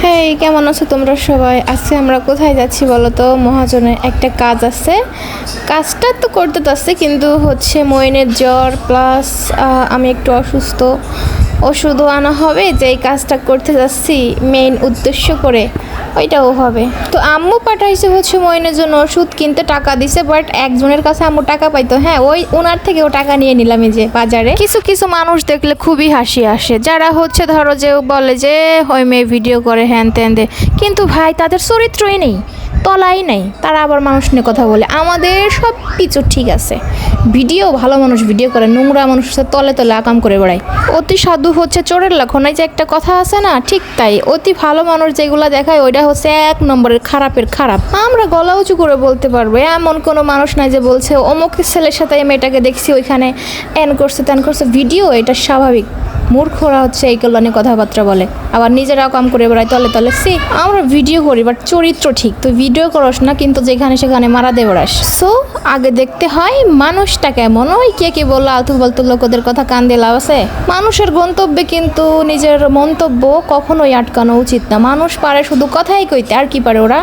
হেই, কেমন আছো তোমরা সবাই? আজকে আমরা কোথায় যাচ্ছি বলো তো? মহাজনের একটা কাজ আছে। কাজটা তো করতে আসছে, কিন্তু হচ্ছে মইনের জ্বর প্লাস আমি একটু অসুস্থ, ওষুধও আনা হবে। যে এই কাজটা করতে যাচ্ছি মেইন উদ্দেশ্য করে ওইটাও হবে। তো আম্মু পাঠাইছে হচ্ছে মইনের জন্য ওষুধ কিনতে, টাকা দিছে, বাট একজনের কাছে আম্মু টাকা পাইতো। হ্যাঁ, ওই ওনার থেকেও টাকা নিয়ে নিলাম। এই যে বাজারে কিছু কিছু মানুষ দেখলে খুবই হাসি আসে, যারা হচ্ছে ধরো যে বলে যে ওই মেয়ে ভিডিও করে হ্যান ত্যান দে, কিন্তু ভাই তাদের চরিত্রই নেই, তলাই নাই, তারা আবার মানুষ নিয়ে কথা বলে। আমাদের সব কিছু ঠিক আছে, ভিডিও ভালো মানুষ ভিডিও করে, নোংরা মানুষ তলে তলে আকাম করে বেড়ায়। অতি সাধু হচ্ছে চোরের লক্ষণ, এই যে একটা কথা আছে না, ঠিক তাই। অতি ভালো মানুষ যেগুলো দেখায় ওইটা হচ্ছে এক নম্বরের খারাপের খারাপ। আমরা গলা উঁচু করে বলতে পারবো, এমন কোনো মানুষ নাই যে বলছে অমুক ছেলের সাথে এই মেয়েটাকে দেখছি ওইখানে এন করছে তেন করছে। ভিডিও এটা স্বাভাবিক, মূর্খরা হচ্ছে এইগুলো নিয়ে কথাবার্তা বলে, আবার নিজেরাও কাম করে বেড়ায় তলে তলে। আমরা ভিডিও করি বাট চরিত্র ঠিক, তুই ভিডিও করস না কিন্তু যেখানে সেখানে মারা দে বেড়াস। সো আগে দেখতে হয় মানুষটা কেমন। ওই কে কে বললো আলতু ফালতু লোকদের কথা কান দিয়ে লাভ আছে? মানুষের গন্তব্যে কিন্তু নিজের মন্তব্য কখনোই আটকানো উচিত না। মানুষ পারে শুধু কথাই কইতে, আর কি পারে ওরা?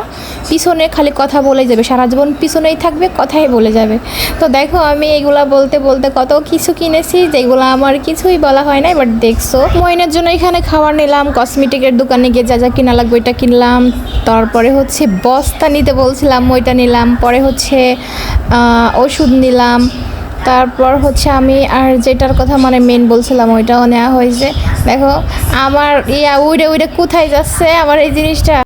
পিছনে খালি কথা বলে যাবে, সারা জীবন পিছনেই থাকবে, কথাই বলে যাবে। তো দেখো আমি এগুলা বলতে বলতে কত কিছু কিনেছি যেগুলো আমার কিছুই বলা হয় নাই, বাট দেখছো। মইনের জন্য এখানে খাবার নিলাম, কসমেটিকের দোকানে গিয়ে যা যা কিনা লাগবে ওইটা কিনলাম। তারপরে হচ্ছে বস্তা নিতে বলছিলাম, ওইটা নিলাম। পরে হচ্ছে ওষুধ নিলাম। তারপর হচ্ছে আমি আর যেটার কথা মানে মেন বলছিলাম ওইটাও নেওয়া হয়েছে। দেখো আমার উইড়ে উইড়ে কোথায় যাচ্ছে আমার এই জিনিসটা।